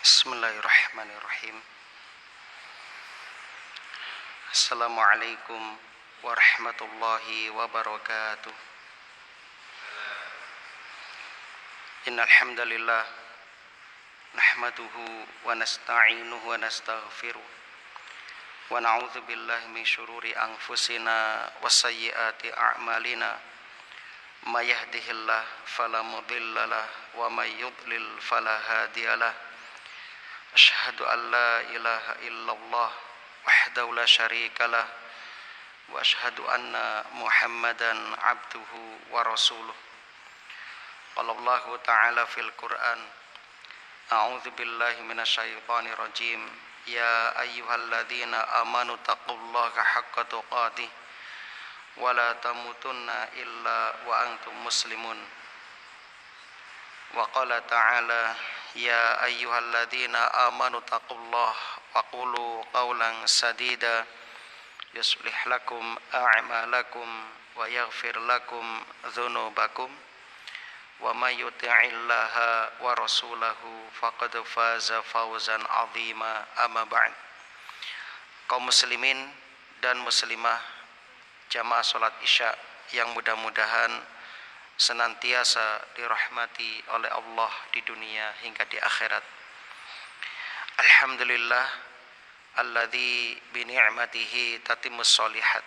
Bismillahirrahmanirrahim. Assalamualaikum warahmatullahi wabarakatuh. Innal hamdalillah nahmaduhu wa nasta'inuhu wa nastaghfiruh wa na'udzu billahi min syururi anfusina wa sayyiati a'malina. May yahdihillahu fala mudhillalah wa may yudlil fala hadiyalah. Asyhadu an la ilaha illallah wahdahu la syarikalah wa asyhadu anna Muhammadan abduhu wa rasuluh. Qala Allah ta'ala fil Qur'an, a'udzu billahi minasyaitonir rajim. Ya ayyuhalladzina amanu taqullaha haqqa tuqatih wa la tamutunna illa wa antum muslimun. Wa qala ta'ala, ya ayyuhalladzina amanu taqullaha wa qulu qawlan sadida yuslih lakum a'malakum wa yaghfir lakum dzunubakum wa may yuti'illaha wa rasulahu faqad faza fawzan 'azima. Amma ba'd. Kaum muslimin dan muslimah jamaah salat Isya yang mudah-mudahan senantiasa dirahmati oleh Allah di dunia hingga di akhirat. Alhamdulillah alladzi bi ni'matihi tatimmus sholihat.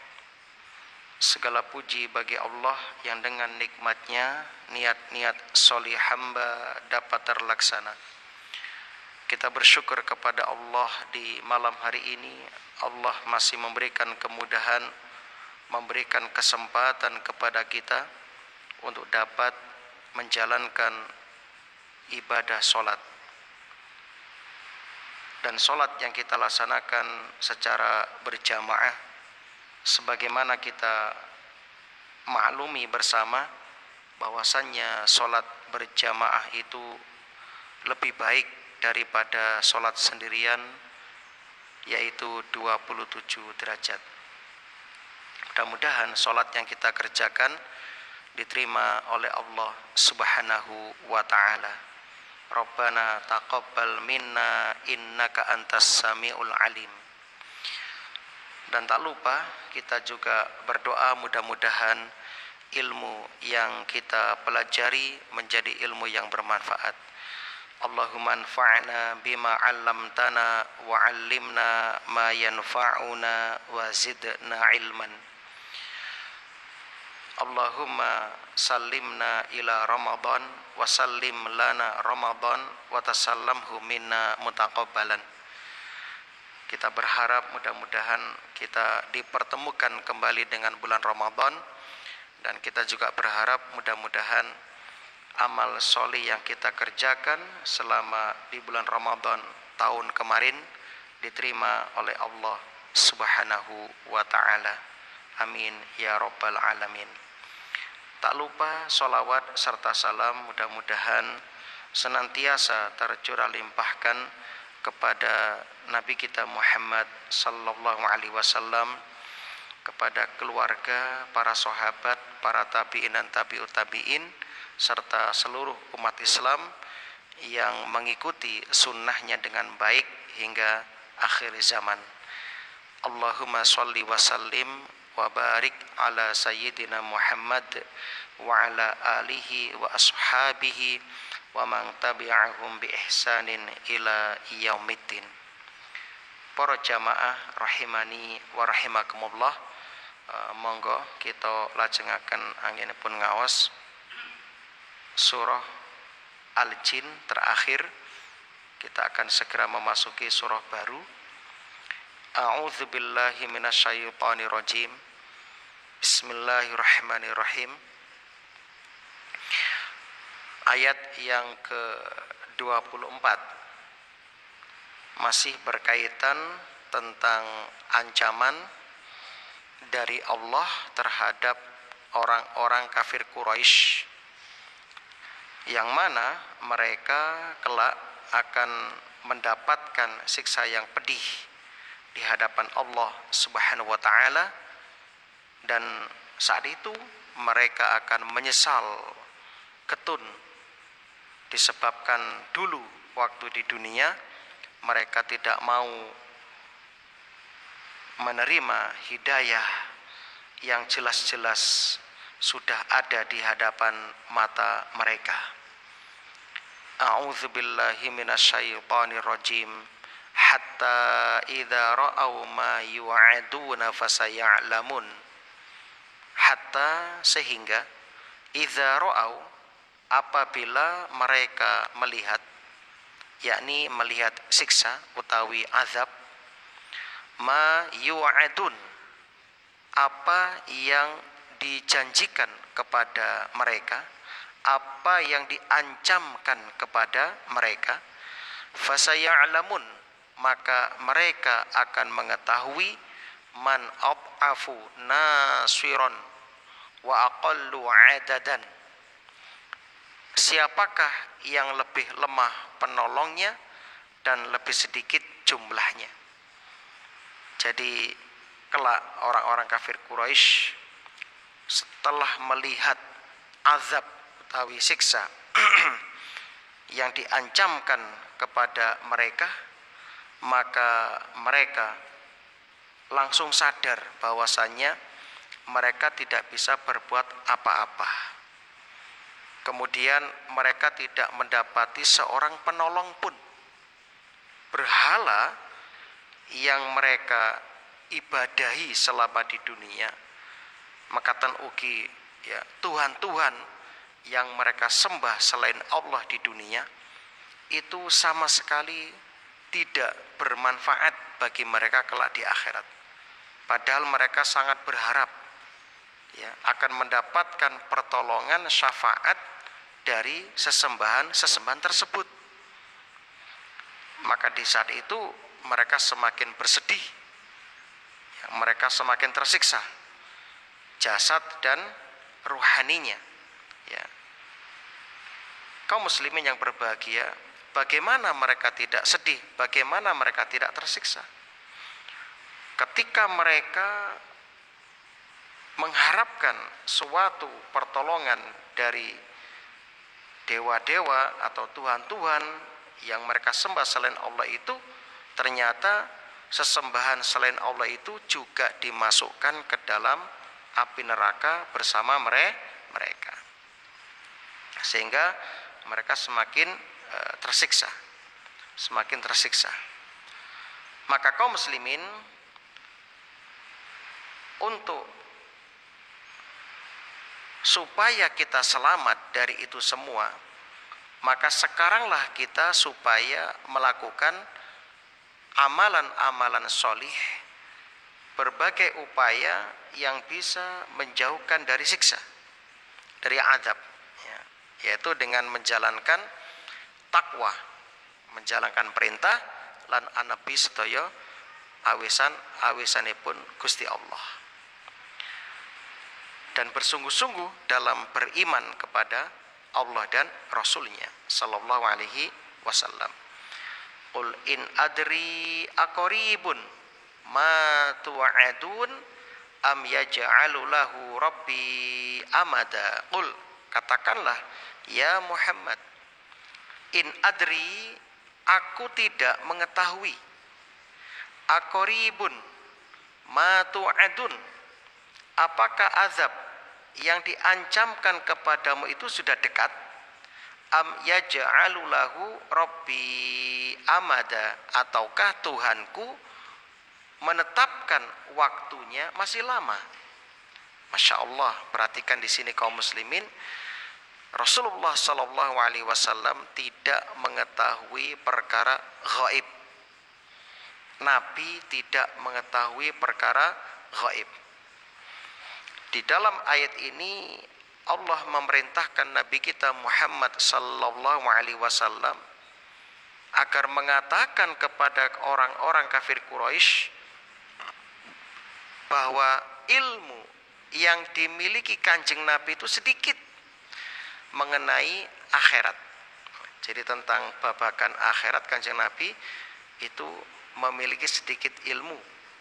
Segala puji bagi Allah yang dengan nikmatnya niat-niat solih hamba dapat terlaksana. Kita bersyukur kepada Allah di malam hari ini. Allah masih memberikan kemudahan, memberikan kesempatan kepada kita untuk dapat menjalankan ibadah sholat. Dan sholat yang kita laksanakan secara berjamaah, sebagaimana kita maklumi bersama bahwasannya sholat berjamaah itu lebih baik daripada sholat sendirian, yaitu 27 derajat. Mudah-mudahan sholat yang kita kerjakan diterima oleh Allah Subhanahu wa ta'ala. Rabbana taqabbal minna innaka antas samiul alim. Dan tak lupa kita juga berdoa mudah-mudahan ilmu yang kita pelajari menjadi ilmu yang bermanfaat. Allahumma anfa'na bima 'allamtana wa 'allimna ma yanfa'una wa zidna ilman. Allahumma sallimna ila Ramadan wa sallim lana Ramadan wa tasallamhu minna mutaqabbalan. Kita berharap mudah-mudahan kita dipertemukan kembali dengan bulan Ramadan, dan kita juga berharap mudah-mudahan amal soleh yang kita kerjakan selama di bulan Ramadan tahun kemarin diterima oleh Allah Subhanahu wa ta'ala. Amin ya rabbal alamin. Tak lupa sholawat serta salam mudah-mudahan senantiasa tercurah limpahkan kepada Nabi kita Muhammad sallallahu alaihi wasallam, kepada keluarga, para sahabat, para tabi'in dan tabi'ut tabi'in, serta seluruh umat Islam yang mengikuti sunnahnya dengan baik hingga akhir zaman. Allahumma sholli wa sallim wa barik ala sayyidina Muhammad wa ala alihi wa ashabihi wa man tabi'ahum bi ihsanin ila yaumiddin. Para jamaah rahimani wa rahimakumullah, monggo kita lajengaken anggenipun ngaos surah Al-Jin terakhir. Kita akan segera memasuki surah baru. A'udzu billahi minasyaitonir rajim. Bismillahirrahmanirrahim. Ayat yang ke-24 masih berkaitan tentang ancaman dari Allah terhadap orang-orang kafir Quraisy, yang mana mereka kelak akan mendapatkan siksa yang pedih di hadapan Allah Subhanahu wa ta'ala, dan saat itu mereka akan menyesal ketun disebabkan dulu waktu di dunia mereka tidak mau menerima hidayah yang jelas-jelas sudah ada di hadapan mata mereka. A'udzubillahi minasyaitonir rajim. Hatta idza ra'au ma yu'aduna fasaya'lamun. Hatta sehingga idza ra'au apabila mereka melihat, yakni melihat siksa utawi azab, ma yu'adun apa yang dijanjikan kepada mereka, apa yang diancamkan kepada mereka, fasaya'lamun maka mereka akan mengetahui man ad'afu nasiron wa aqallu adadan, siapakah yang lebih lemah penolongnya dan lebih sedikit jumlahnya. Jadi kelak orang-orang kafir Quraisy setelah melihat azab utawi siksa yang diancamkan kepada mereka, maka mereka langsung sadar bahwasannya mereka tidak bisa berbuat apa-apa. Kemudian mereka tidak mendapati seorang penolong pun. Berhala yang mereka ibadahi selama di dunia, makatan ugi ya Tuhan-Tuhan yang mereka sembah selain Allah di dunia, itu sama sekali tidak bermanfaat bagi mereka kelak di akhirat. Padahal mereka sangat berharap ya akan mendapatkan pertolongan syafaat dari sesembahan tersebut. Maka di saat itu mereka semakin bersedih, ya, mereka semakin tersiksa jasad dan ruhaninya. Ya. Kaum muslimin yang berbahagia, bagaimana mereka tidak sedih, bagaimana mereka tidak tersiksa ketika mereka mengharapkan suatu pertolongan dari dewa-dewa atau Tuhan-Tuhan yang mereka sembah selain Allah itu, ternyata sesembahan selain Allah itu juga dimasukkan ke dalam api neraka bersama mereka. Sehingga mereka semakin tersiksa. Maka kaum muslimin, untuk supaya kita selamat dari itu semua, maka sekaranglah kita supaya melakukan amalan-amalan solih, berbagai upaya yang bisa menjauhkan dari siksa, dari azab, ya, yaitu dengan menjalankan takwa, menjalankan perintah lan anabi sedaya awisanipun Gusti Allah, dan bersungguh-sungguh dalam beriman kepada Allah dan Rasulnya sallallahu alaihi wasallam. Qul in adri aqribun ma tu'adun am yaj'alu lahu rabbi amada. Qul, katakanlah ya Muhammad, in adri, aku tidak mengetahui, aqribun ma tu'adun, apakah azab yang diancamkan kepadamu itu sudah dekat, am yaj'alu lahu rabbi amada, ataukah Tuhanku menetapkan waktunya masih lama. Masya Allah, perhatikan di sini kaum muslimin, Rasulullah Sallallahu Alaihi Wasallam tidak mengetahui perkara gaib. Nabi tidak mengetahui perkara gaib. Di dalam ayat ini Allah memerintahkan Nabi kita Muhammad Sallallahu Alaihi Wasallam agar mengatakan kepada orang-orang kafir Quraisy bahwa ilmu yang dimiliki kanjeng Nabi itu sedikit mengenai akhirat. Jadi tentang babakan akhirat kanjeng Nabi itu memiliki sedikit ilmu,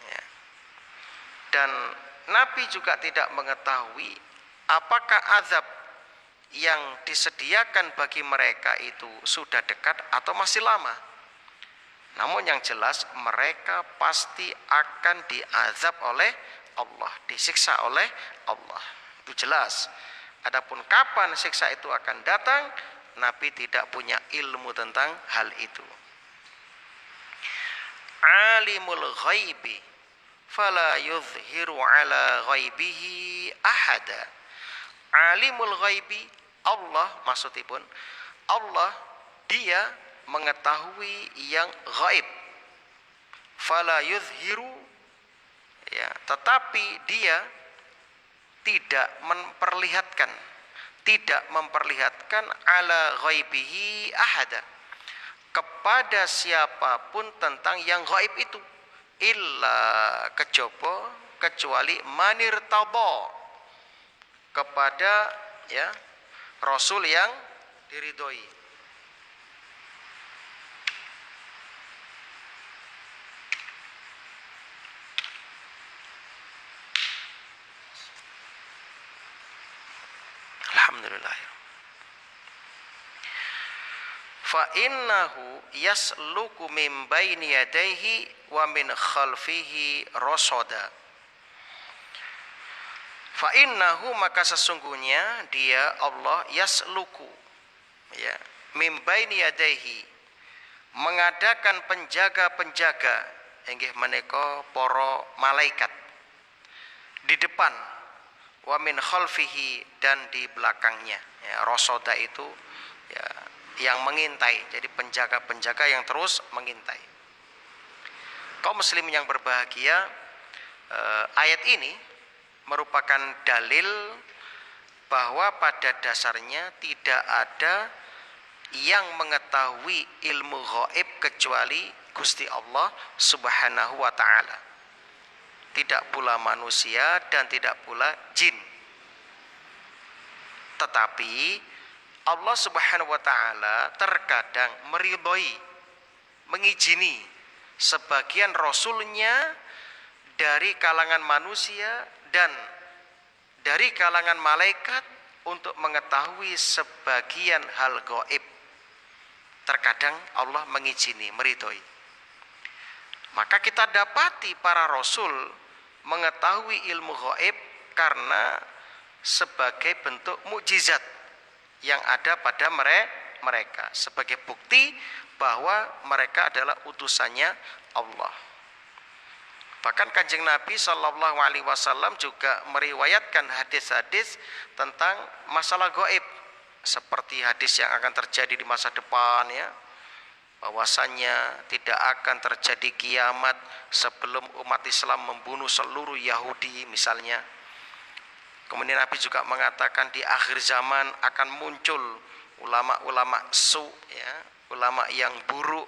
ya. Dan Nabi juga tidak mengetahui apakah azab yang disediakan bagi mereka itu sudah dekat atau masih lama. Namun yang jelas mereka pasti akan diazab oleh Allah, disiksa oleh Allah. Itu jelas. Adapun kapan siksa itu akan datang, Nabi tidak punya ilmu tentang hal itu. Alimul ghaibi fala yuzhiru ala ghaibihi ahada. Alimul ghaibi, Allah maksudipun Allah, dia mengetahui yang gaib. Fala yuzhiru, ya, tetapi dia tidak memperlihatkan ala ghaibihi ahada, kepada siapapun tentang yang gaib itu, illa kecuali manir tabo, kepada ya Rasul yang diridhoi. Alhamdulillah. Fa innahu yasluku min baini yadayhi wa min khalfihi rasada. Fa innahu, maka sesungguhnya dia Allah yasluku, ya, min baini yadayhi, mengadakan penjaga-penjaga inggih menika para malaikat di depan, wa min khalfihi, dan di belakangnya, ya, rasada itu ya yang mengintai, jadi penjaga-penjaga yang terus mengintai. Kaum muslimin yang berbahagia, ayat ini merupakan dalil bahwa pada dasarnya tidak ada yang mengetahui ilmu gaib kecuali Gusti Allah Subhanahu wa taala. Tidak pula manusia dan tidak pula jin. Tetapi Allah Subhanahu wa taala terkadang meridhoi, mengizini sebagian rasulnya dari kalangan manusia dan dari kalangan malaikat untuk mengetahui sebagian hal gaib. Terkadang Allah mengizini, meridhoi. Maka kita dapati para rasul mengetahui ilmu gaib karena sebagai bentuk mukjizat yang ada pada mereka, sebagai bukti bahwa mereka adalah utusannya Allah. Bahkan Kanjeng Nabi Shallallahu Alaihi Wasallam juga meriwayatkan hadis-hadis tentang masalah gaib, seperti hadis yang akan terjadi di masa depan, ya, bahwasannya tidak akan terjadi kiamat sebelum umat Islam membunuh seluruh Yahudi misalnya. Kemudian Nabi juga mengatakan di akhir zaman akan muncul ulama-ulama su, ya, ulama yang buruk,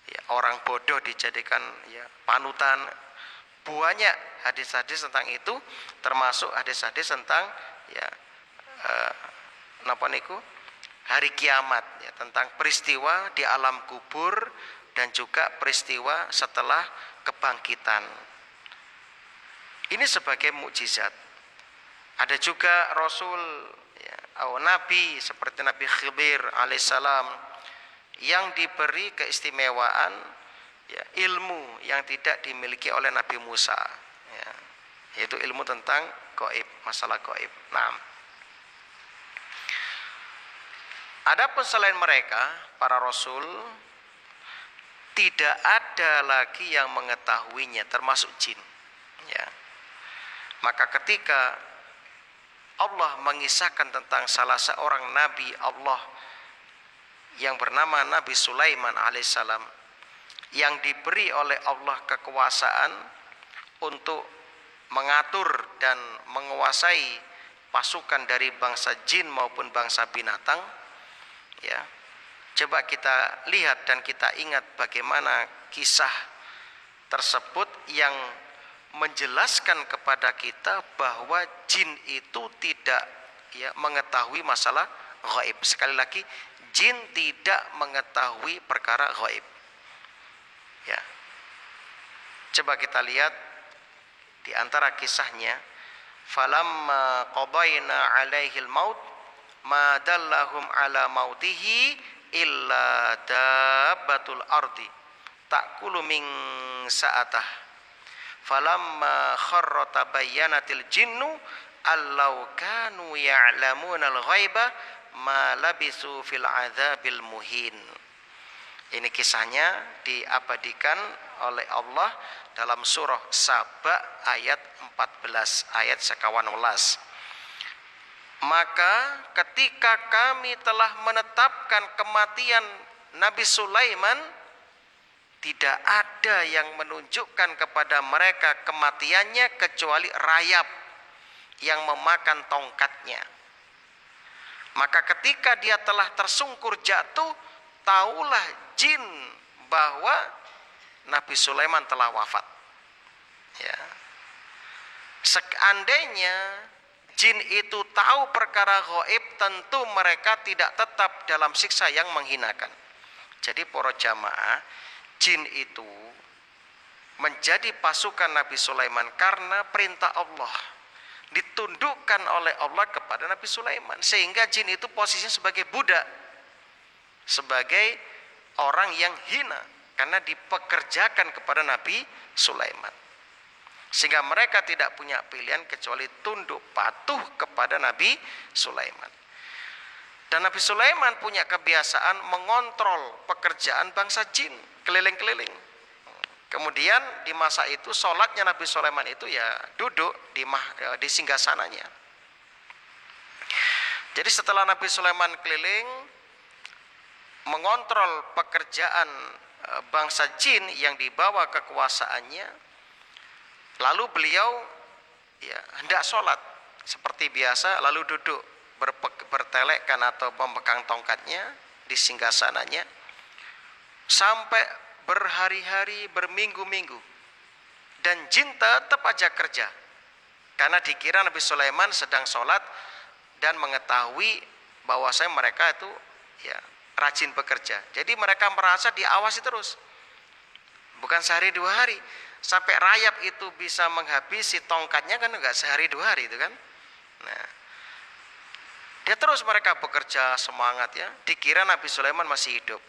ya, orang bodoh dijadikan ya panutan. Banyak hadis-hadis tentang itu, termasuk hadis-hadis tentang ya napa niku hari kiamat, ya, tentang peristiwa di alam kubur dan juga peristiwa setelah kebangkitan. Ini sebagai mukjizat. Ada juga Rasul, ya, atau Nabi seperti Nabi Khidir alaihissalam yang diberi keistimewaan, ya, ilmu yang tidak dimiliki oleh Nabi Musa, ya, yaitu ilmu tentang gaib, masalah gaib. Nah, adapun selain mereka, para Rasul, tidak ada lagi yang mengetahuinya, termasuk jin. Ya. Maka ketika Allah mengisahkan tentang salah seorang nabi Allah yang bernama Nabi Sulaiman alaihissalam, yang diberi oleh Allah kekuasaan untuk mengatur dan menguasai pasukan dari bangsa jin maupun bangsa binatang, ya. Coba kita lihat dan kita ingat bagaimana kisah tersebut yang menjelaskan kepada kita bahwa jin itu tidak, ya, mengetahui masalah gaib. Sekali lagi, jin tidak mengetahui perkara gaib. Ya. Coba kita lihat di antara kisahnya, falamma qadayna alaihil maut ma dallahum ala mautihi illa dabbatul ardi ta'kulu min sa'atah falamma kharra tabayyanatil jinnu allau kanu ya'lamunal ghaiba ma labisu fil adzabil muhin. Ini kisahnya diabadikan oleh Allah dalam surah Saba ayat 14 ayat sekawan welas. Maka ketika kami telah menetapkan kematian Nabi Sulaiman, tidak ada yang menunjukkan kepada mereka kematiannya kecuali rayap yang memakan tongkatnya. Maka ketika dia telah tersungkur jatuh, taulah jin bahwa Nabi Sulaiman telah wafat. Ya. Seandainya jin itu tahu perkara gaib, tentu mereka tidak tetap dalam siksa yang menghinakan. Jadi para jamaah, jin itu menjadi pasukan Nabi Sulaiman karena perintah Allah, ditundukkan oleh Allah kepada Nabi Sulaiman, sehingga jin itu posisinya sebagai budak, sebagai orang yang hina karena dipekerjakan kepada Nabi Sulaiman, sehingga mereka tidak punya pilihan kecuali tunduk patuh kepada Nabi Sulaiman. Dan Nabi Sulaiman punya kebiasaan mengontrol pekerjaan bangsa jin keliling-keliling. Kemudian di masa itu sholatnya Nabi Sulaiman itu ya duduk di singgasananya. Jadi setelah Nabi Sulaiman keliling mengontrol pekerjaan bangsa jin yang dibawa kekuasaannya, lalu beliau ya hendak sholat seperti biasa, lalu duduk bertelekkan atau memegang tongkatnya di singgasananya sampai berhari-hari, berminggu-minggu, dan jin tetap aja kerja karena dikira Nabi Sulaiman sedang sholat dan mengetahui bahwasanya mereka itu ya rajin bekerja. Jadi mereka merasa diawasi terus, bukan sehari dua hari. Sampai rayap itu bisa menghabisi tongkatnya kan enggak sehari dua hari itu kan. Nah, dia terus mereka bekerja semangat ya, dikira Nabi Sulaiman masih hidup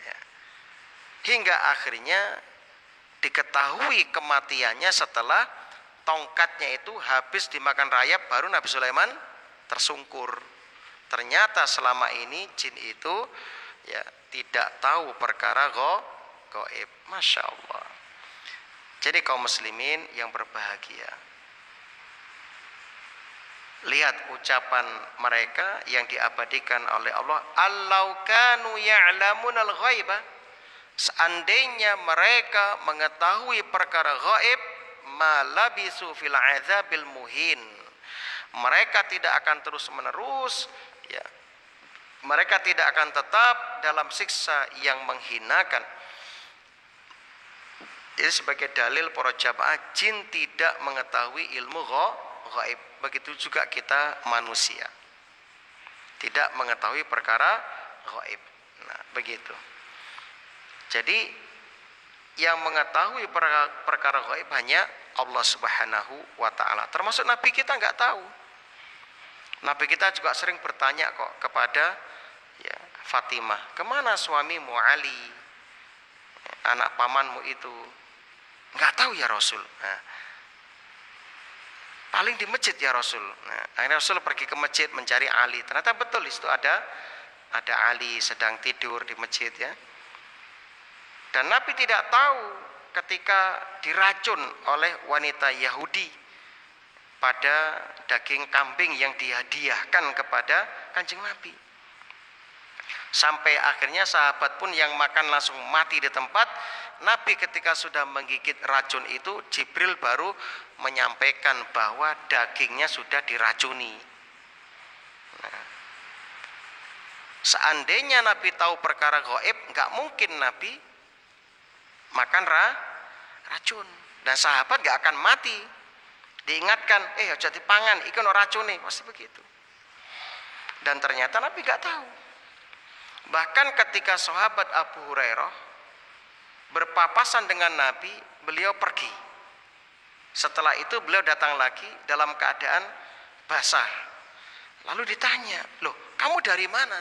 ya. Hingga akhirnya diketahui kematiannya setelah tongkatnya itu habis dimakan rayap, baru Nabi Sulaiman tersungkur. Ternyata selama ini jin itu ya tidak tahu perkara gaib. Masya Allah. Jadi kaum muslimin yang berbahagia, lihat ucapan mereka yang diabadikan oleh Allah, allau kanu ya'lamunal ghaiba, seandainya mereka mengetahui perkara gaib, ma labisu fil azabil muhin, mereka tidak akan terus menerus ya, mereka tidak akan tetap dalam siksa yang menghinakan. Jadi sebagai dalil para jamaah, jin tidak mengetahui ilmu gaib. Begitu juga kita manusia tidak mengetahui perkara gaib. Nah, begitu. Jadi yang mengetahui perkara gaib hanya Allah Subhanahu wa ta'ala. Termasuk Nabi kita nggak tahu. Nabi kita juga sering bertanya kok kepada ya, Fatimah, kemana suamimu Ali, anak pamanmu itu? Nggak tahu ya Rasul. Nah, paling di masjid ya Rasul. Nah, akhirnya Rasul pergi ke masjid mencari Ali. Ternyata betul di situ ada Ali sedang tidur di masjid ya. Dan Nabi tidak tahu ketika diracun oleh wanita Yahudi pada daging kambing yang dihadiahkan kepada Kanjeng Nabi. Sampai akhirnya sahabat pun yang makan langsung mati di tempat. Nabi ketika sudah menggigit racun itu, Jibril baru menyampaikan bahwa dagingnya sudah diracuni. Nah, seandainya Nabi tahu perkara gaib, nggak mungkin Nabi makan racun, dan sahabat nggak akan mati. Diingatkan, aja dipangan, ikan racuni, pasti begitu. Dan ternyata Nabi nggak tahu. Bahkan ketika sahabat Abu Hurairah berpapasan dengan Nabi, beliau pergi. Setelah itu beliau datang lagi dalam keadaan basah. Lalu ditanya, loh kamu dari mana?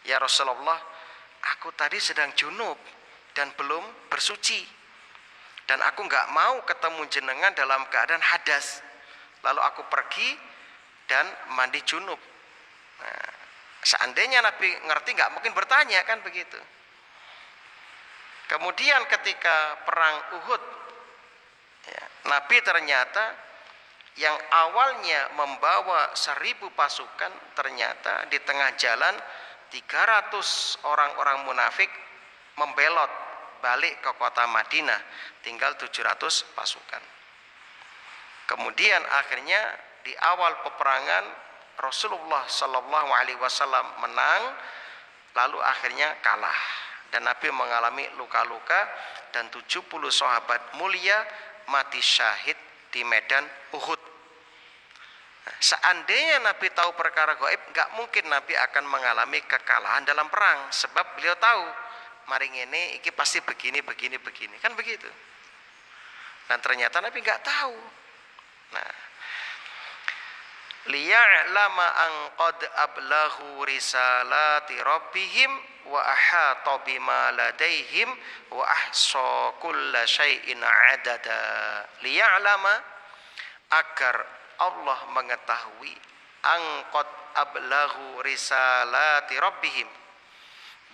Ya Rasulullah, aku tadi sedang junub dan belum bersuci. Dan aku nggak mau ketemu jenengan dalam keadaan hadas. Lalu aku pergi dan mandi junub. Nah, seandainya Nabi ngerti nggak mungkin bertanya kan begitu. Kemudian ketika perang Uhud, ya, Nabi ternyata yang awalnya membawa 1000 pasukan, ternyata di tengah jalan 300 orang-orang munafik membelot balik ke kota Madinah, tinggal 700 pasukan. Kemudian akhirnya di awal peperangan Rasulullah Shallallahu Alaihi Wasallam menang, lalu akhirnya kalah dan Nabi mengalami luka-luka dan 70 sahabat mulia mati syahid di medan Uhud. Nah, seandainya Nabi tahu perkara gaib, nggak mungkin Nabi akan mengalami kekalahan dalam perang, sebab beliau tahu maring ini pasti begini kan begitu. Dan ternyata Nabi nggak tahu. Nah, liya'lama an qad ablaghu risalati rabbihim wa ahata bima ladaihim wa ahsa kulla syai'in adada. Liya'lama, agar Allah mengetahui, an qad ablaghu risalati rabbihim,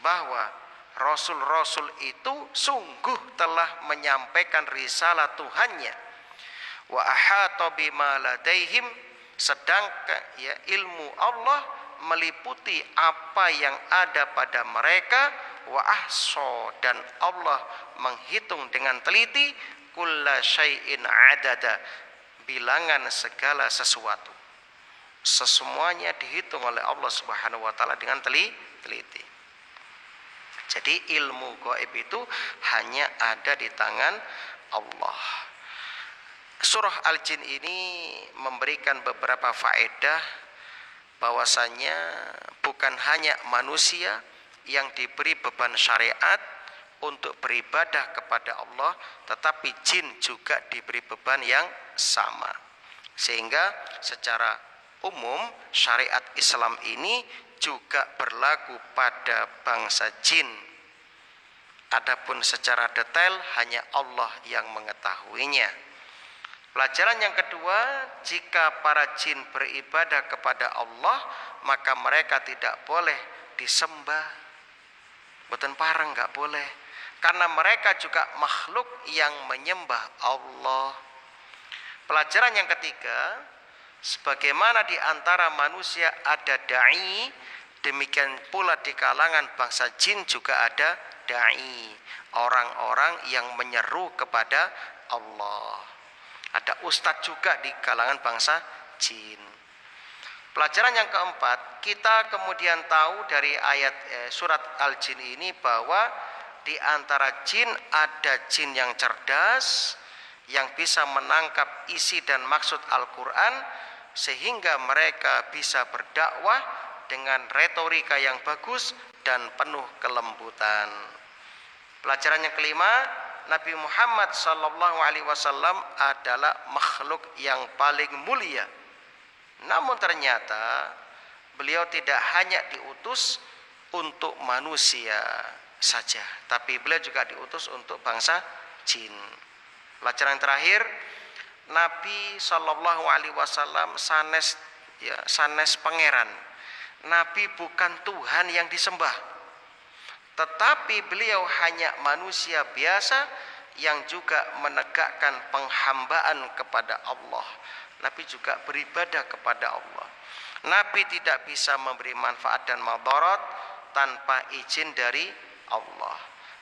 bahwa Rasul-Rasul itu sungguh telah menyampaikan risalah Tuhannya. Wa ahata bima ladaihim, sedangkan ya ilmu Allah meliputi apa yang ada pada mereka. Wa ahsa, dan Allah menghitung dengan teliti kulla syai'in adada, bilangan segala sesuatu. Semuanya dihitung oleh Allah Subhanahu wa taala dengan teliti. Jadi ilmu gaib itu hanya ada di tangan Allah. Surah Al-Jin ini memberikan beberapa faedah, bahwasanya bukan hanya manusia yang diberi beban syariat untuk beribadah kepada Allah, tetapi jin juga diberi beban yang sama. Sehingga secara umum syariat Islam ini juga berlaku pada bangsa jin. Adapun secara detail hanya Allah yang mengetahuinya. Pelajaran yang kedua, jika para jin beribadah kepada Allah, maka mereka tidak boleh disembah. Boten parang nggak boleh, karena mereka juga makhluk yang menyembah Allah. Pelajaran yang ketiga, sebagaimana di antara manusia ada da'i, demikian pula di kalangan bangsa jin juga ada da'i, orang-orang yang menyeru kepada Allah. Ada ustadz juga di kalangan bangsa jin. Pelajaran yang keempat, kita kemudian tahu dari ayat surat Al-Jin ini bahwa di antara jin ada jin yang cerdas, yang bisa menangkap isi dan maksud Al-Quran, sehingga mereka bisa berdakwah dengan retorika yang bagus dan penuh kelembutan. Pelajaran yang kelima, Nabi Muhammad SAW adalah makhluk yang paling mulia. Namun ternyata beliau tidak hanya diutus untuk manusia saja, tapi beliau juga diutus untuk bangsa jin. Pelajaran terakhir, Nabi SAW sanes pangeran. Nabi bukan Tuhan yang disembah, tetapi beliau hanya manusia biasa yang juga menegakkan penghambaan kepada Allah. Nabi juga beribadah kepada Allah. Nabi tidak bisa memberi manfaat dan madarat tanpa izin dari Allah.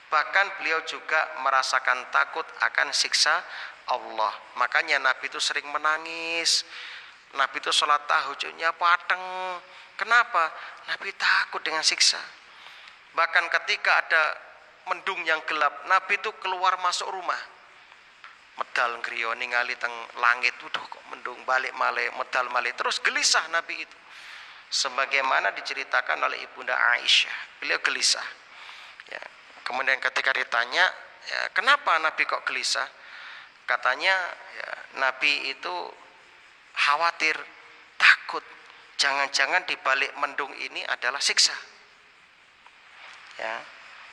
Bahkan beliau juga merasakan takut akan siksa Allah. Makanya Nabi itu sering menangis. Nabi itu sholat tahajudnya pateng. Kenapa? Nabi takut dengan siksa. Bahkan ketika ada mendung yang gelap, Nabi itu keluar masuk rumah. Medal ngriyo ningali teng langit, udah kok mendung balik malih, medal malih, terus gelisah Nabi itu. Sebagaimana diceritakan oleh Ibunda Aisyah, beliau gelisah. Ya. Kemudian ketika ditanya, ya, kenapa Nabi kok gelisah? Katanya, ya, Nabi itu khawatir, takut Jangan-jangan di balik mendung ini adalah siksa. Ya.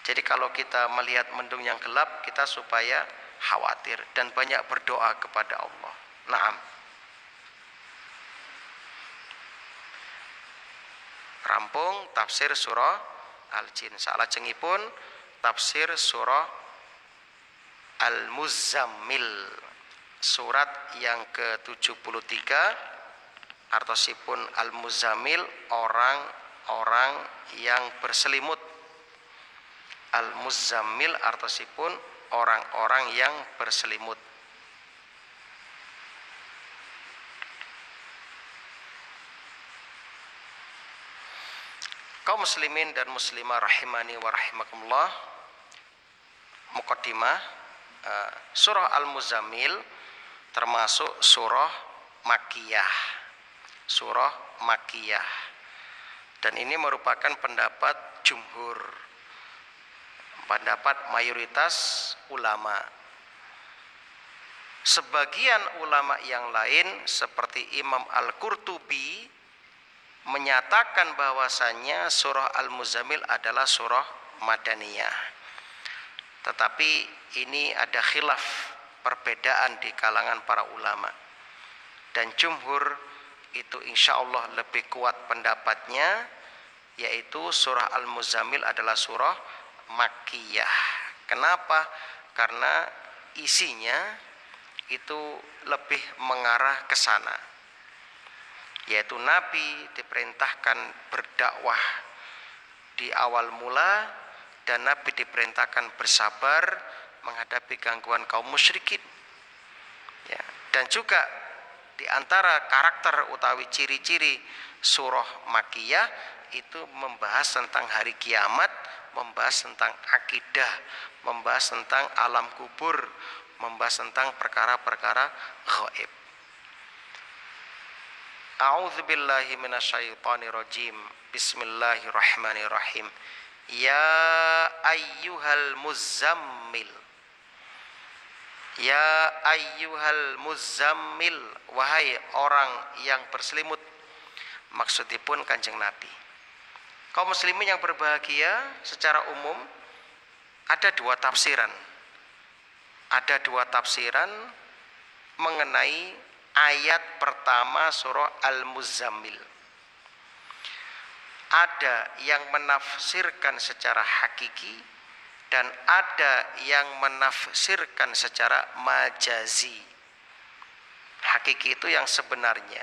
Jadi kalau kita melihat mendung yang gelap, kita supaya khawatir dan banyak berdoa kepada Allah. Naam. Rampung tafsir surah Al-Jin. Salajengipun tafsir surah Al-Muzammil. Surat yang ke-73, artosipun Al-Muzammil, orang-orang yang berselimut. Al-Muzammil artosipun orang-orang yang berselimut. Kaum muslimin dan muslimah rahimani wa rahimakumullah. Muqaddimah, surah Al-Muzammil termasuk surah Makkiyah. Surah Makkiyah. Dan ini merupakan pendapat jumhur, pendapat mayoritas ulama. Sebagian ulama yang lain seperti Imam Al-Qurtubi menyatakan bahwasannya surah Al-Muzammil adalah surah Madaniyah. Tetapi ini ada khilaf, perbedaan di kalangan para ulama. Dan jumhur itu insya Allah lebih kuat pendapatnya, yaitu surah Al-Muzammil adalah surah Makkiyah. Kenapa? Karena isinya itu lebih mengarah ke sana, yaitu Nabi diperintahkan berdakwah di awal mula, dan Nabi diperintahkan bersabar menghadapi gangguan kaum musyrikin. Ya, dan juga di antara karakter utawi ciri-ciri surah Makkiyah itu membahas tentang hari kiamat, membahas tentang akidah, membahas tentang alam kubur, membahas tentang perkara-perkara gaib. A'udzubillahi minasyaitonirrajim. Bismillahirrahmanirrahim. Ya ayyuhal muzammil. Ya ayyuhal muzammil, wahai orang yang berselimut. Maksudipun Kanjeng Nabi. Kaum muslimin yang berbahagia, secara umum ada dua tafsiran. Ada dua tafsiran mengenai ayat pertama surah Al-Muzammil. Ada yang menafsirkan secara hakiki dan ada yang menafsirkan secara majazi. Hakiki itu yang sebenarnya,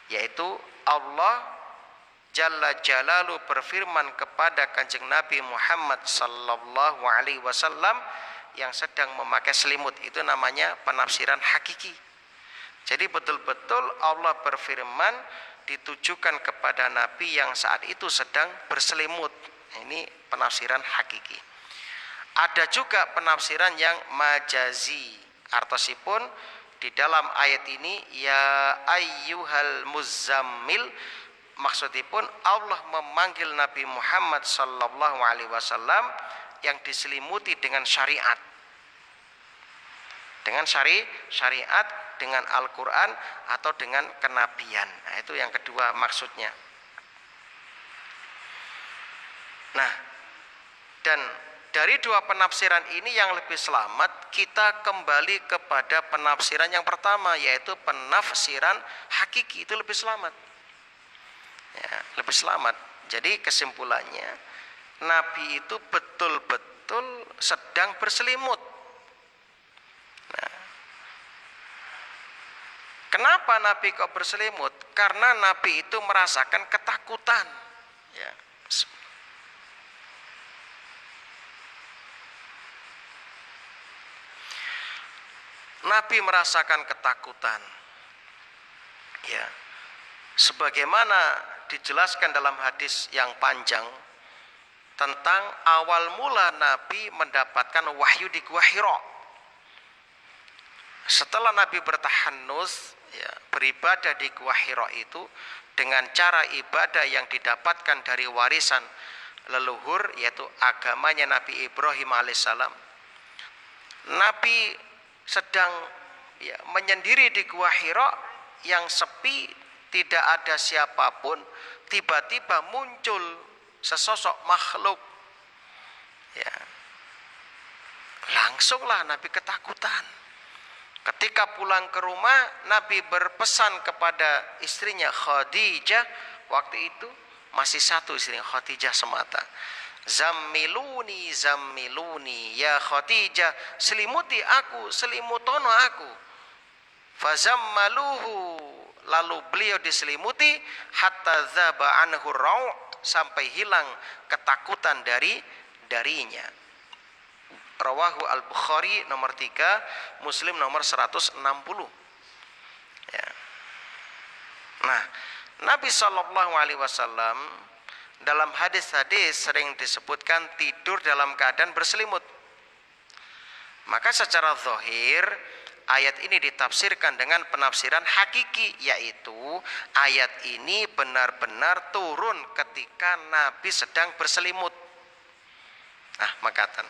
yaitu Allah Jalla Jalalu berfirman kepada Kanjeng Nabi Muhammad sallallahu alaihi wasallam yang sedang memakai selimut. Itu namanya penafsiran hakiki. Jadi betul-betul Allah berfirman ditujukan kepada Nabi yang saat itu sedang berselimut. Ini penafsiran hakiki. Ada juga penafsiran yang majazi. Artosipun di dalam ayat ini ya ayyuhal muzammil, maksudipun Allah memanggil Nabi Muhammad sallallahu alaihi wasallam yang diselimuti dengan syariat. Dengan syariat, dengan Al-Qur'an atau dengan kenabian. Nah, itu yang kedua maksudnya. Nah, dan dari dua penafsiran ini yang lebih selamat, kita kembali kepada penafsiran yang pertama, yaitu penafsiran hakiki. Itu lebih selamat. Ya, lebih selamat. Jadi kesimpulannya, Nabi itu betul-betul sedang berselimut. Nah, kenapa Nabi kok berselimut? Karena Nabi itu merasakan ketakutan. Ya. Nabi merasakan ketakutan. Ya. Sebagaimana dijelaskan dalam hadis yang panjang tentang awal mula Nabi mendapatkan wahyu di Gua Hira. Setelah Nabi bertahanus, ya, beribadah di Gua Hira itu dengan cara ibadah yang didapatkan dari warisan leluhur, yaitu agamanya Nabi Ibrahim alaihissalam. Nabi sedang, ya, menyendiri di Gua Hira yang sepi, tidak ada siapapun, tiba-tiba muncul sesosok makhluk. Ya. Langsunglah Nabi ketakutan. Ketika pulang ke rumah, Nabi berpesan kepada istrinya Khadijah. Waktu itu masih satu istrinya, Khadijah semata. Zammiluni, zammiluni, ya Khadijah, selimuti aku, selimutono aku. Fazammaluhu, lalu beliau diselimuti hatta dzaba anhu raw', sampai hilang ketakutan darinya. Rawahu Al-Bukhari nomor 3, Muslim nomor 160. Ya. Nah, Nabi SAW dalam hadis-hadis sering disebutkan tidur dalam keadaan berselimut. Maka secara zahir ayat ini ditafsirkan dengan penafsiran hakiki, yaitu ayat ini benar-benar turun ketika Nabi sedang berselimut. Nah, makatan.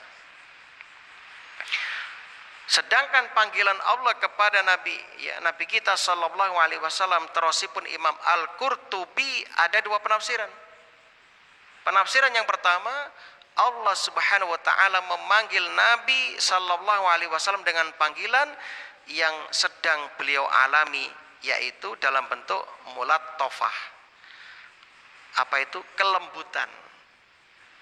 Sedangkan panggilan Allah kepada Nabi, ya Nabi kita sallallahu alaihi wasallam, terosipun Imam Al-Qurtubi, ada dua penafsiran. Penafsiran yang pertama, Allah Subhanahu wa taala memanggil Nabi sallallahu alaihi wasallam dengan panggilan yang sedang beliau alami, yaitu dalam bentuk mulattafah. Apa itu? Kelembutan.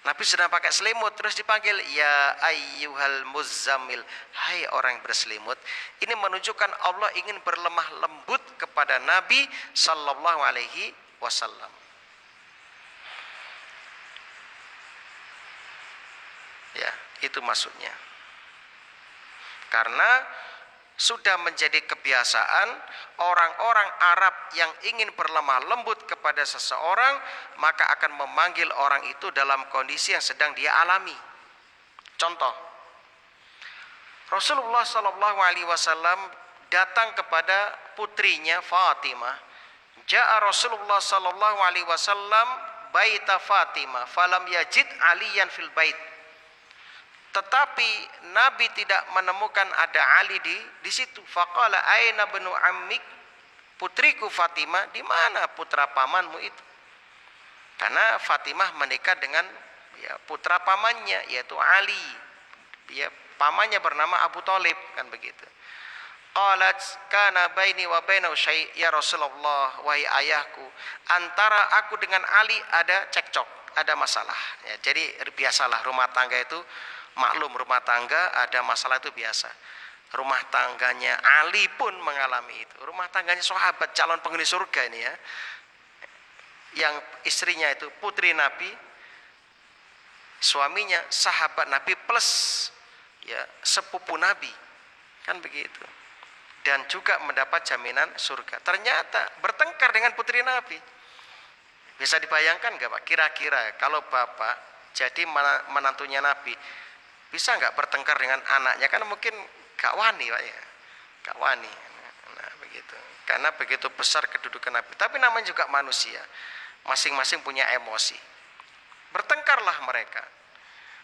Nabi sedang pakai selimut, terus dipanggil ya ayyuhal muzammil, hai orang yang berselimut. Ini menunjukkan Allah ingin berlemah lembut kepada Nabi sallallahu alaihi wasallam. Ya, itu maksudnya. Karena sudah menjadi kebiasaan orang-orang Arab yang ingin berlemah lembut kepada seseorang, maka akan memanggil orang itu dalam kondisi yang sedang dia alami. Contoh, Rasulullah Shallallahu Alaihi Wasallam datang kepada putrinya Fatimah. Ja'a Rasulullah Shallallahu Alaihi Wasallam baita Fatimah, falam yajid aliyan fil bait. Tetapi Nabi tidak menemukan ada Ali di situ. Faqala aina banu ammik, putriku Fatimah, di mana putra pamanmu itu? Karena Fatimah menikah dengan ya, putra pamannya, yaitu Ali. Ya, pamannya bernama Abu Thalib, kan begitu. Qalat kana baini wa bainahu syai', ya Rasulullah, wahai ayahku, antara aku dengan Ali ada cekcok, ada masalah. Ya, jadi biasalah rumah tangga itu, maklum rumah tangga ada masalah itu biasa. Rumah tangganya Ali pun mengalami itu. Rumah tangganya sahabat calon penghuni surga ini ya, yang istrinya itu putri Nabi, suaminya sahabat Nabi plus ya sepupu Nabi, kan begitu. Dan juga mendapat jaminan surga. Ternyata bertengkar dengan putri Nabi. Bisa dibayangkan nggak Pak? Kira-kira kalau bapak jadi menantunya Nabi, bisa nggak bertengkar dengan anaknya? Kan mungkin gak wani Pak ya, gak wani. Nah begitu. Karena begitu besar kedudukan Nabi. Tapi namanya juga manusia, masing-masing punya emosi. Bertengkarlah mereka.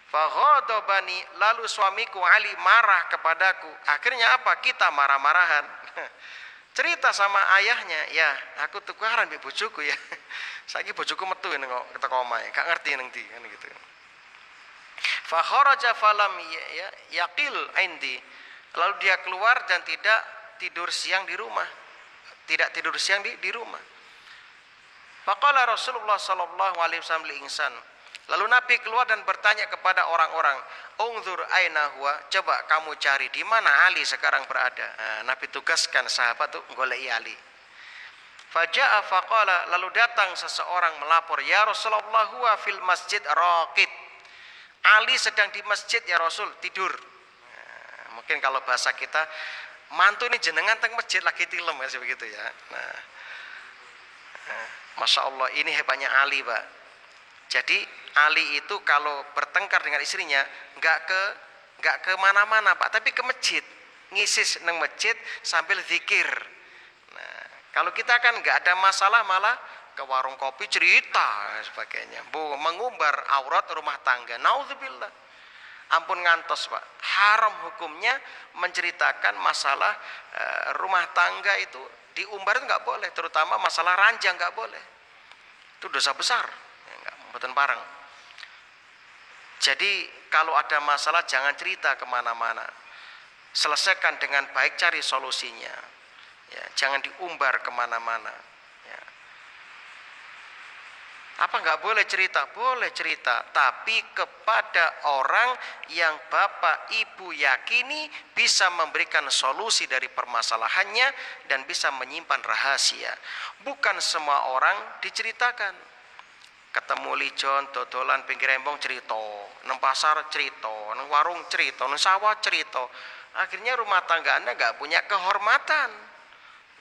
Faghadabani, lalu suamiku Ali marah kepadaku. Akhirnya apa? Kita marah-marahan. Cerita sama ayahnya, ya aku tukaran mbek bojoku ya. Saiki bojoku metu ning teko omahe, gak ngerti nang ndi kan gitu. Fa kharaja falam yaqil indi. Lalu dia keluar dan tidak tidur siang di rumah. Tidak tidur siang di rumah. Faqala Rasulullah sallallahu alaihi wasallam li insan. Lalu Nabi keluar dan bertanya kepada orang-orang, "Ungzur aina huwa?" Coba kamu cari di mana Ali sekarang berada. Nah, Nabi tugaskan sahabat untuk goleki Ali. Faja'a faqala, lalu datang seseorang melapor, "Ya Rasulullah, huwa fil masjid raqid." Ali sedang di masjid ya Rasul, tidur. Mungkin kalau bahasa kita, mantu ini jenengan teng masjid lagi tilem ya begitu ya. Nah, Masya Allah, ini hebatnya Ali Pak. Jadi Ali itu kalau bertengkar dengan istrinya nggak ke mana-mana Pak, tapi ke masjid, ngisis neng masjid sambil zikir. Nah, kalau kita kan nggak ada masalah malah ke warung kopi cerita dan sebagainya, mengumbar aurat rumah tangga. Nauzubillah. Ampun ngantos Pak, haram hukumnya menceritakan masalah rumah tangga itu diumbar itu nggak boleh, terutama masalah ranjang nggak boleh. Itu dosa besar, ya, nggak mboten pareng. Jadi kalau ada masalah jangan cerita kemana-mana, selesaikan dengan baik, cari solusinya. Ya, jangan diumbar kemana-mana. Ya. Apa nggak boleh cerita? Boleh cerita, tapi kepada orang yang bapak ibu yakini bisa memberikan solusi dari permasalahannya dan bisa menyimpan rahasia. Bukan semua orang diceritakan. Ketemu lijon, dodolan pinggir embong cerita, nang pasar cerita, nang warung cerita, nang sawah cerita. Akhirnya rumah tangga Anda nggak punya kehormatan.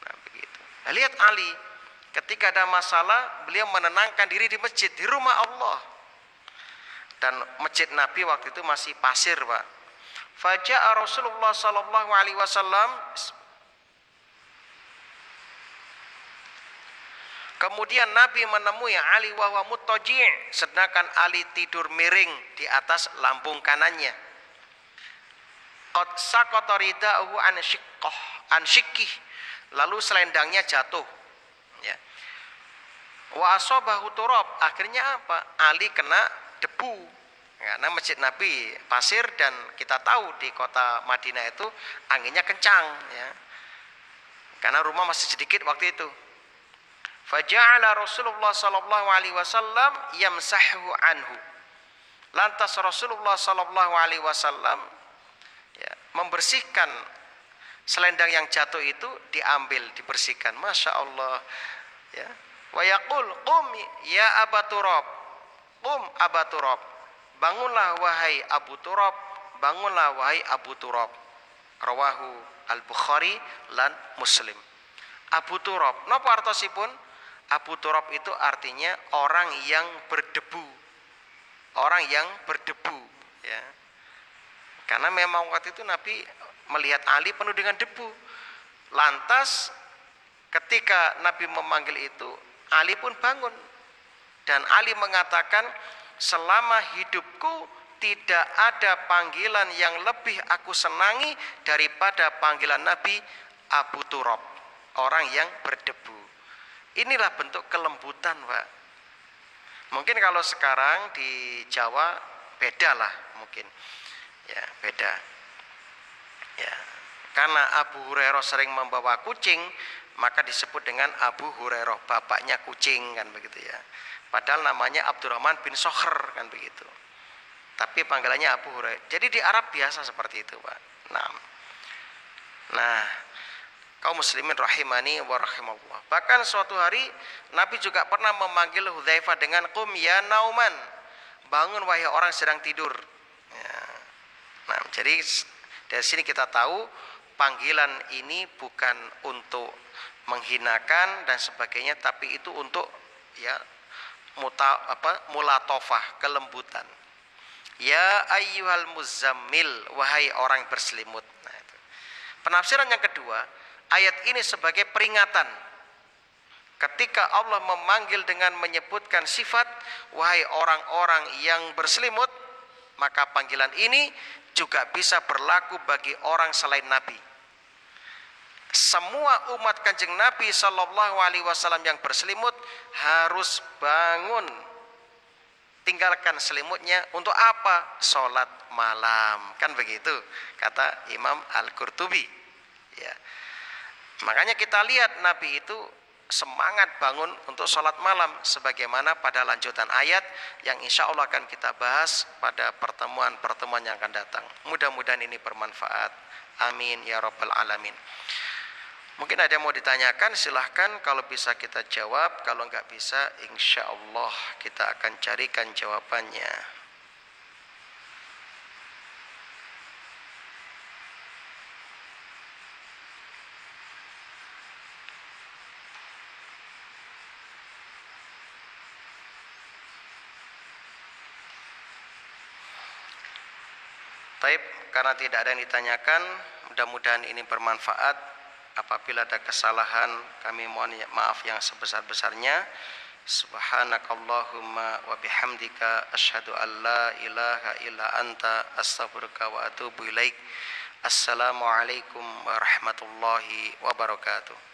Nah begitu. Nah, lihat Ali. Ketika ada masalah, beliau menenangkan diri di masjid, di rumah Allah. Dan masjid Nabi waktu itu masih pasir, Pak. Faja'a Rasulullah sallallahu alaihi wasallam. Kemudian Nabi menemui Ali wa huwa muttaji', sedangkan Ali tidur miring di atas lambung kanannya. Qad saqata rida'uhu an shiqqih. Lalu selendangnya jatuh. Ya. Wa asabahu turab, akhirnya apa? Ali kena debu. Karena masjid Nabi pasir dan kita tahu di kota Madinah itu anginnya kencang, ya. Karena rumah masih sedikit waktu itu. Faja'ala Rasulullah sallallahu alaihi wasallam yamsahu anhu. Lantas Rasulullah sallallahu alaihi wasallam ya, membersihkan selendang yang jatuh itu, diambil, dibersihkan. Masya Allah, ya. Wa yaqul qum ya Aba Turab, qum Aba Turab, bangunlah wahai Abu Turab, bangunlah wahai Abu Turab. Rawahu Al-Bukhari lan Muslim. Abu Turab, napa artosipun? Abu Turab itu artinya orang yang berdebu, orang yang berdebu, ya. Karena memang waktu itu Nabi melihat Ali penuh dengan debu. Lantas ketika Nabi memanggil itu, Ali pun bangun. Dan Ali mengatakan, selama hidupku tidak ada panggilan yang lebih aku senangi daripada panggilan Nabi Abu Turab, orang yang berdebu. Inilah bentuk kelembutan, Pak. Mungkin kalau sekarang di Jawa beda lah mungkin. Ya, beda. Ya, karena Abu Hurairah sering membawa kucing, maka disebut dengan Abu Hurairah, bapaknya kucing, kan begitu ya. Padahal namanya Abdurrahman bin Sokher, kan begitu. Tapi panggilannya Abu Hurairah. Jadi di Arab biasa seperti itu, Pak. Nah, kaum muslimin rahimani wa rahimallah. Bahkan suatu hari Nabi juga pernah memanggil Hudzaifah dengan qum ya nauman, bangun wahai orang sedang tidur. Ya. Nah, jadi dari sini kita tahu panggilan ini bukan untuk menghinakan dan sebagainya, tapi itu untuk ya mulatofah, kelembutan. Ya ayyuhal muzammil, wahai orang berselimut. Nah, itu. Penafsiran yang kedua, ayat ini sebagai peringatan. Ketika Allah memanggil dengan menyebutkan sifat, wahai orang-orang yang berselimut, maka panggilan ini juga bisa berlaku bagi orang selain Nabi. Semua umat Kanjeng Nabi Sallallahu Alaihi Wasallam yang berselimut harus bangun, tinggalkan selimutnya untuk apa? Sholat malam, kan begitu kata Imam Al-Qurtubi. Ya. Makanya kita lihat Nabi itu semangat bangun untuk sholat malam, sebagaimana pada lanjutan ayat yang insya Allah akan kita bahas pada pertemuan-pertemuan yang akan datang. Mudah-mudahan ini bermanfaat. Amin ya rabbal alamin. Mungkin ada yang mau ditanyakan, silahkan. Kalau bisa kita jawab, kalau nggak bisa insya Allah kita akan carikan jawabannya. Taib, karena tidak ada yang ditanyakan, mudah-mudahan ini bermanfaat. Apabila ada kesalahan, kami mohon maaf yang sebesar-besarnya. Subhanakallahumma wa bihamdika asyhadu an la ilaha illa anta astaghfiruka wa atubu ilaik. Assalamualaikum warahmatullahi wabarakatuh.